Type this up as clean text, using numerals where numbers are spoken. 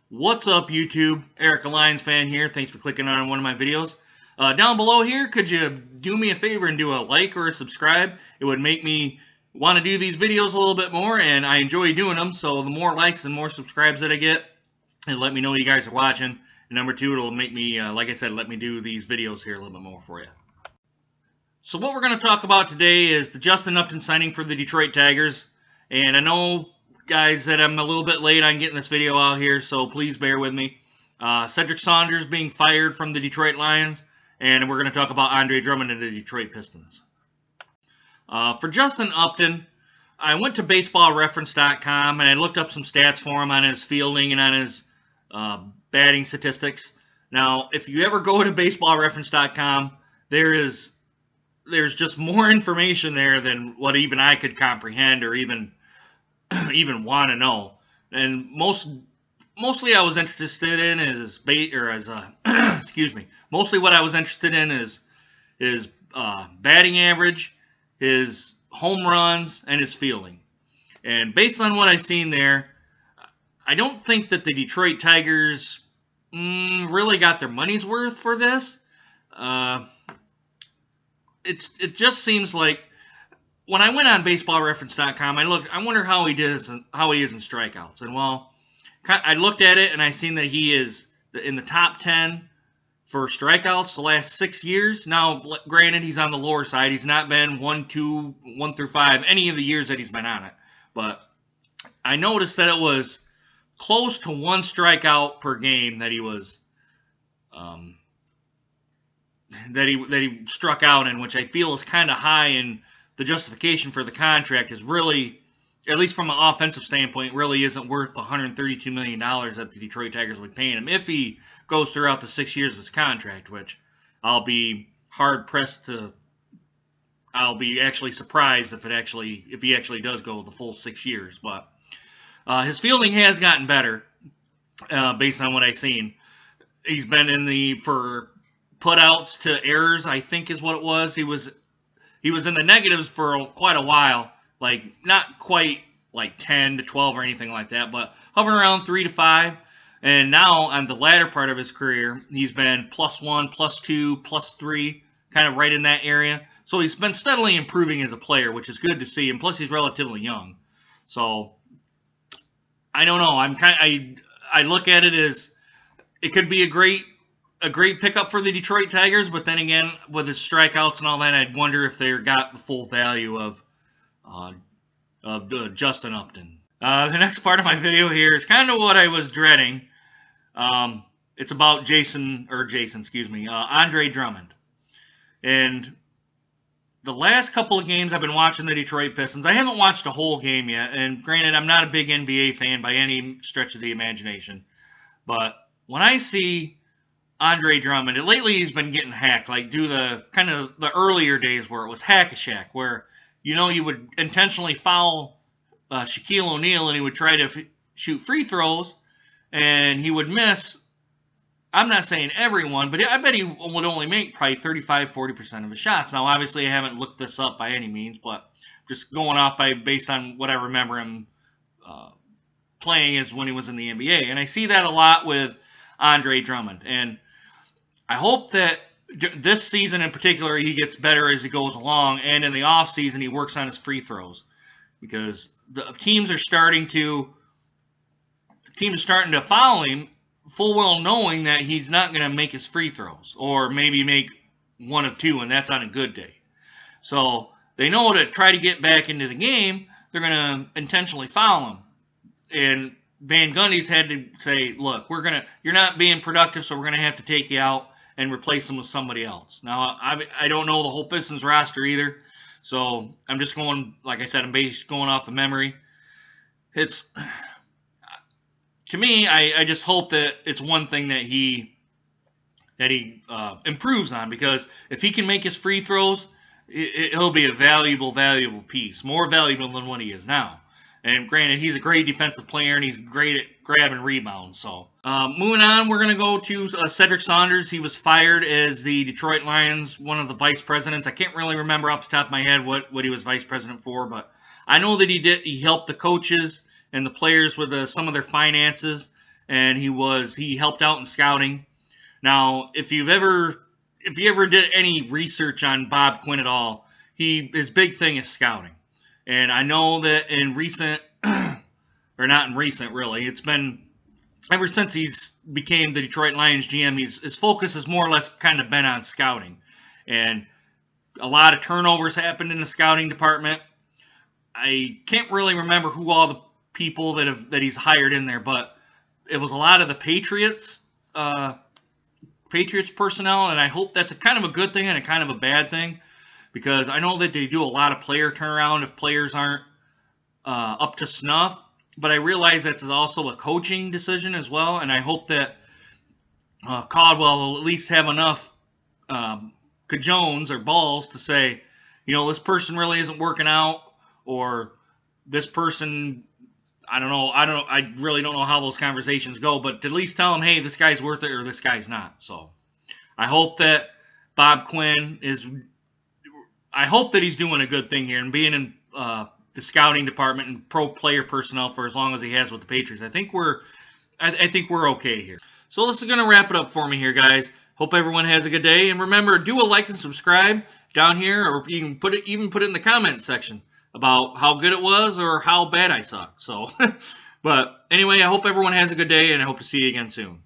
What's up, YouTube? Eric, a Lions fan here. Thanks for clicking on one of my videos. Down below here, could you do me a favor and do a like or a subscribe? It would make me want to do these videos a little bit more, and I enjoy doing them, so the more likes and more subscribes that I get, it'll let me know you guys are watching. And number two, it'll make me, like I said, let me do these videos here a little bit more for you. So what we're going to talk about today is the Justin Upton signing for the Detroit Tigers. And I know, guys, that I'm a little bit late on getting this video out here, so please bear with me. Cedric Saunders being fired from the Detroit Lions, and we're going to talk about Andre Drummond and the Detroit Pistons. For Justin Upton, I went to baseballreference.com and I looked up some stats for him on his fielding and on his batting statistics. Now, if you ever go to baseballreference.com, there's just more information there than what even I could comprehend or even want to know. And mostly I was interested in is excuse me. Mostly what I was interested in is his batting average, his home runs, and his fielding. And based on what I've seen there, I don't think that the Detroit Tigers really got their money's worth for this. It just seems like when I went on baseballreference.com, I wonder how he is in strikeouts. And well, I looked at it and I seen that he is in the top 10 for strikeouts the last 6 years. Now, granted, he's on the lower side. He's not been 1 through 5 any of the years that he's been on it. But I noticed that it was close to 1 strikeout per game that he was that he struck out in, which I feel is kind of high, and the justification for the contract is really, at least from an offensive standpoint, really isn't worth the $132 million that the Detroit Tigers would pay him if he goes throughout the 6 years of his contract, which I'll be actually surprised if he actually does go the full 6 years. But his fielding has gotten better based on what I've seen. He's been for putouts to errors, I think is what it was. He was in the negatives for quite a while, like not quite like 10 to 12 or anything like that, but hovering around 3 to 5. And now on the latter part of his career, he's been +1, +2, +3, kind of right in that area. So he's been steadily improving as a player, which is good to see. And plus, he's relatively young. So I don't know. I look at it as it could be a great pickup for the Detroit Tigers, but then again, with his strikeouts and all that, I'd wonder if they got the full value of Justin Upton. The next part of my video here is kind of what I was dreading. It's about Andre Drummond. And the last couple of games I've been watching the Detroit Pistons, I haven't watched a whole game yet, and granted, I'm not a big NBA fan by any stretch of the imagination, but when I see Andre Drummond, and lately he's been getting hacked, like the earlier days where it was hack-a-shack, where you would intentionally foul Shaquille O'Neal and he would try to shoot free throws and he would miss. I'm not saying everyone, but I bet he would only make probably 35-40% of his shots. Now, obviously, I haven't looked this up by any means, but just going off based on what I remember him playing as when he was in the NBA. And I see that a lot with Andre Drummond. And I hope that this season in particular he gets better as he goes along, and in the off season he works on his free throws, because the teams are starting to foul him full well knowing that he's not going to make his free throws, or maybe make 1 of 2, and that's on a good day. So they know to try to get back into the game, they're going to intentionally foul him. And Van Gundy's had to say, look, you're not being productive, so we're going to have to take you out and replace him with somebody else. Now, I don't know the whole Pistons roster either, so I'm just going, like I said, I'm going off the memory. To me, I just hope that it's one thing that he improves on, because if he can make his free throws, he'll be a valuable piece, more valuable than what he is now. And granted, he's a great defensive player, and he's great at grabbing rebounds. So, moving on, we're going to go to Cedric Saunders. He was fired as the Detroit Lions, one of the vice presidents. I can't really remember off the top of my head what he was vice president for, but I know that he helped the coaches and the players with some of their finances. and he helped out in scouting. Now, if you ever did any research on Bob Quinn at all, his big thing is scouting. And I know that in recent, or not in recent really, it's been ever since he's became the Detroit Lions GM, his focus has more or less kind of been on scouting. And a lot of turnovers happened in the scouting department. I can't really remember who all the people that he's hired in there, but it was a lot of the Patriots personnel, and I hope that's kind of a good thing and a kind of a bad thing, because I know that they do a lot of player turnaround if players aren't up to snuff, but I realize that's also a coaching decision as well, and I hope that Caldwell will at least have enough cajones or balls to say, this person really isn't working out, or this person, I really don't know how those conversations go, but to at least tell them, hey, this guy's worth it or this guy's not. So I hope that Bob Quinn I hope that he's doing a good thing here and being in the scouting department and pro player personnel for as long as he has with the Patriots. I think we're okay here. So this is going to wrap it up for me here, guys. Hope everyone has a good day, and remember, do a like and subscribe down here, or you can put it in the comments section about how good it was or how bad I suck. So, but anyway, I hope everyone has a good day, and I hope to see you again soon.